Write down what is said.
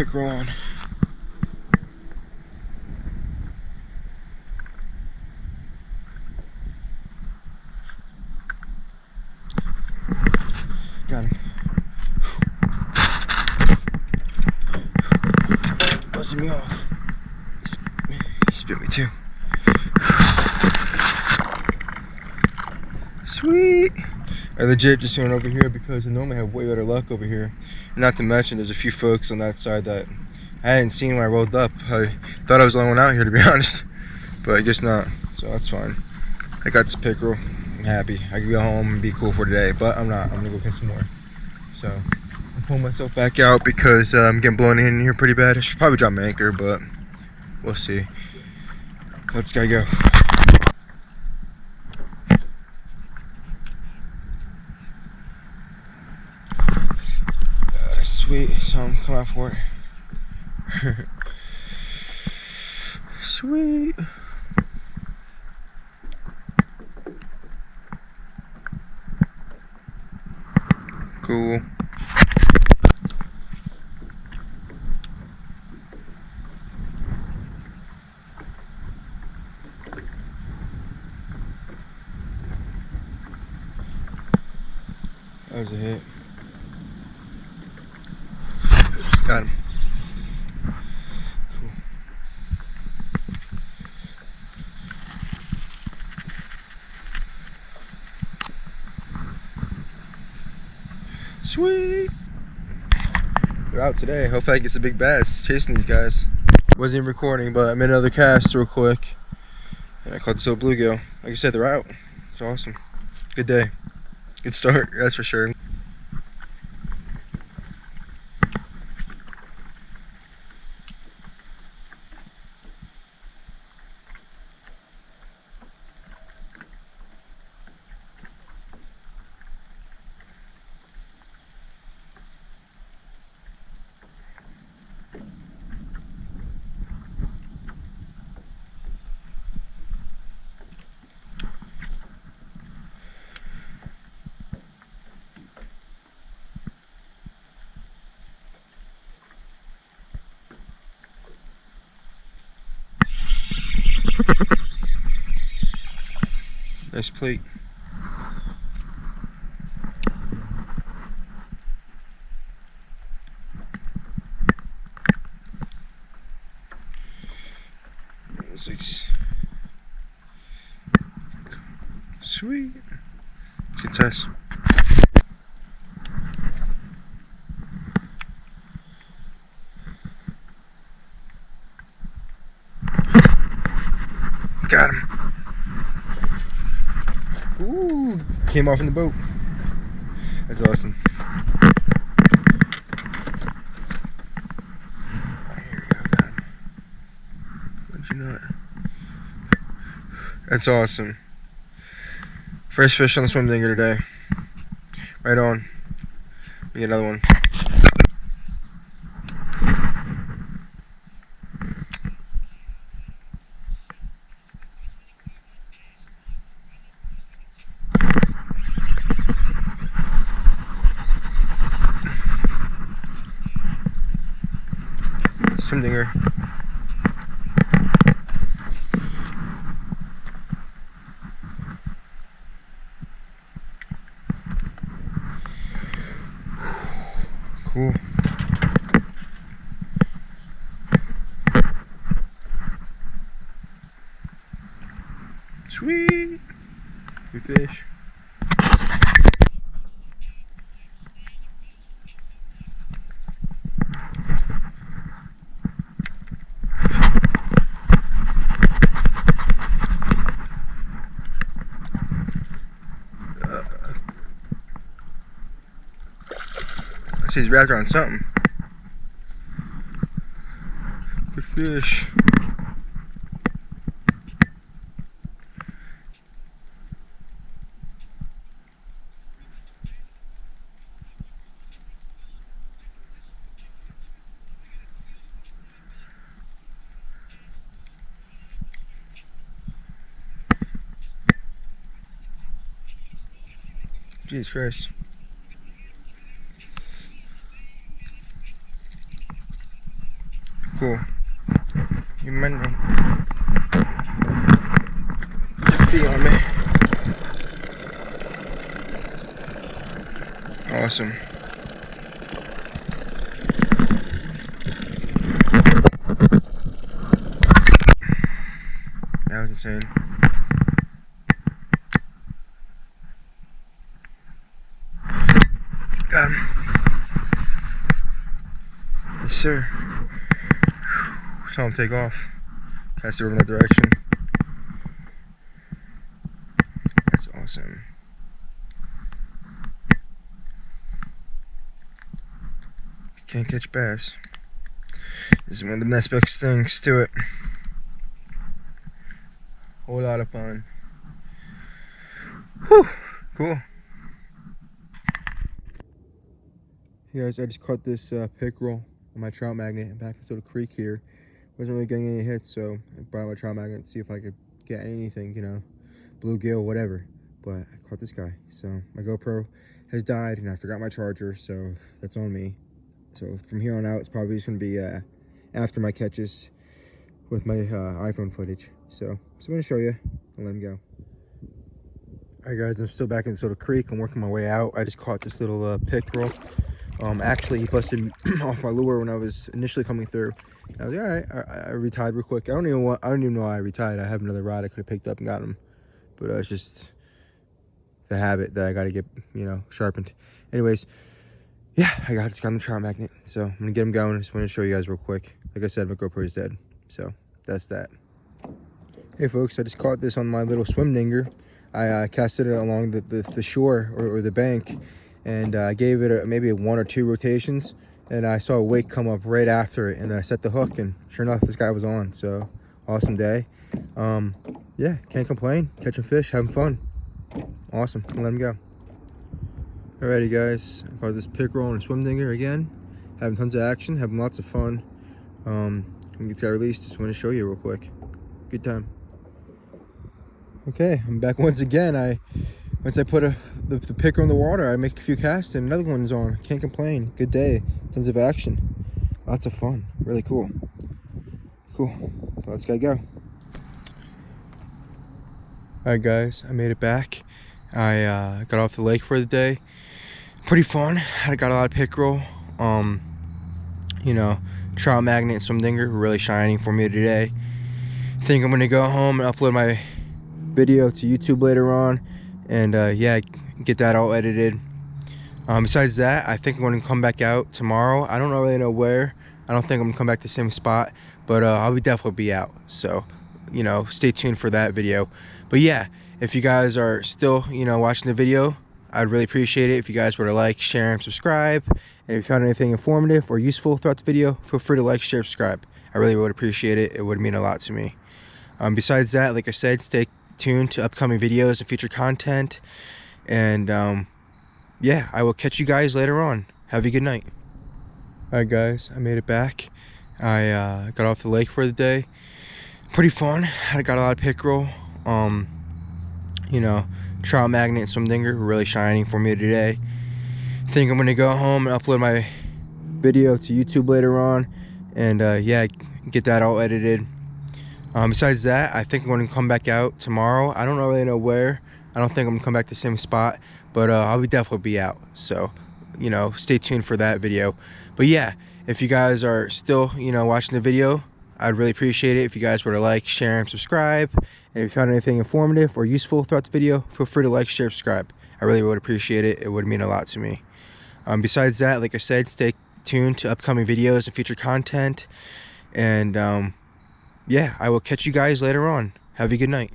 pickerel on. Got him. Busting me off. He spit me too. Sweet. I legit just went over here because I normally have way better luck over here. Not to mention there's a few folks on that side that I hadn't seen when I rolled up. I thought I was the only one out here, to be honest, but I guess not, so that's fine. I got this pickerel. I'm happy. I can go home and be cool for today, but I'm not. I'm gonna go catch some more. So I'm pulling myself back out because I'm getting blown in here pretty bad. I should probably drop my anchor, but we'll see. Let's go. Sweet, so I'm coming out for it. Sweet. Cool. That was a hit. Got him. Cool. Sweet. We're out today. Hopefully I get some big bass chasing these guys. Wasn't even recording, but I made another cast real quick. And I caught this little bluegill. Like I said, they're out. It's awesome. Good day. Good start, that's for sure. Nice plate. Sweet. Good test. Got him. Ooh, came off in the boat. That's awesome. Here we go, got him. What'd you know? That's awesome. First fish on the swim dinger today. Right on. We get another one. Swim dinger. Cool. Sweet. Good fish. I see he's wrapped around something. Good fish. Jesus Christ. cool. You might be on me. Awesome. That was insane. Got him. Yes, sir. Saw him take off. Cast it over in that direction. That's awesome. You can't catch bass. This is one of the best things to it. Whole lot of fun. Whew, cool. Hey guys, I just caught this pickerel on my trout magnet back in this little creek here. Wasn't really getting any hits, so I brought my trout magnet to see if I could get anything, you know, bluegill, whatever. But I caught this guy. So my GoPro has died and I forgot my charger, so that's on me. So from here on out, it's probably just gonna be after my catches with my iPhone footage. So I'm gonna show you and let him go. Alright guys, I'm still back in this little creek. I'm working my way out. I just caught this little pickerel. Actually, he busted off my lure when I was initially coming through. I was like, all right, I retied real quick. I don't even know why I retied. I have another rod I could have picked up and got him, but it's just the habit that I got to get, you know, sharpened. Anyways, yeah, just got him the trout magnet, so I'm gonna get him going. I just want to show you guys real quick. Like I said, my GoPro is dead, so that's that. Hey folks, I just caught this on my little swim dinger. I casted it along the shore or the bank, and I gave it maybe 1 or 2 rotations, and I saw a wake come up right after it, and then I set the hook, and sure enough, this guy was on. So awesome day. Yeah, can't complain. Catching fish, having fun. Awesome. I'll let him go. Alrighty guys, I caught this pickerel on a swim dinger again, having tons of action, having lots of fun. When he gets got released, just want to show you real quick. Good time. Okay, I'm back once again. Once I put the pickerel in the water, I make a few casts and another one's on. Can't complain. Good day. Tons of action. Lots of fun. Really cool. Cool. Let's go. Alright guys, I made it back. I got off the lake for the day. Pretty fun. I got a lot of pickerel. You know, trout magnet and swim dinger really shining for me today. Think I'm gonna go home and upload my video to YouTube later on, and yeah, get that all edited. Besides that, I think I'm going to come back out tomorrow. I don't really know where. I don't think I'm gonna come back to the same spot, but I'll definitely be out, so you know, stay tuned for that video. But yeah, if you guys are still, you know, watching the video, I'd really appreciate it if you guys were to like, share, and subscribe. And if you found anything informative or useful throughout the video, feel free to like, share, subscribe. I really would appreciate it. It would mean a lot to me. Besides that, like I said, stay tuned to upcoming videos and future content, and yeah, I will catch you guys later on. Have a good night. Alright guys, I made it back. I got off the lake for the day. Pretty fun. I got a lot of pickerel. You know, trout magnet and swim dinger really shining for me today. Think I'm gonna go home and upload my video to YouTube later on, and yeah, get that all edited. Besides that, I think I'm going to come back out tomorrow. I don't really know where. I don't think I'm going to come back to the same spot, but I'll definitely be out. So, you know, stay tuned for that video. But yeah, if you guys are still, you know, watching the video, I'd really appreciate it if you guys were to like, share, and subscribe. And if you found anything informative or useful throughout the video, feel free to like, share, subscribe. I really would appreciate it. It would mean a lot to me. Besides that, like I said, stay tuned to upcoming videos and future content, and yeah, I will catch you guys later on. Have a good night.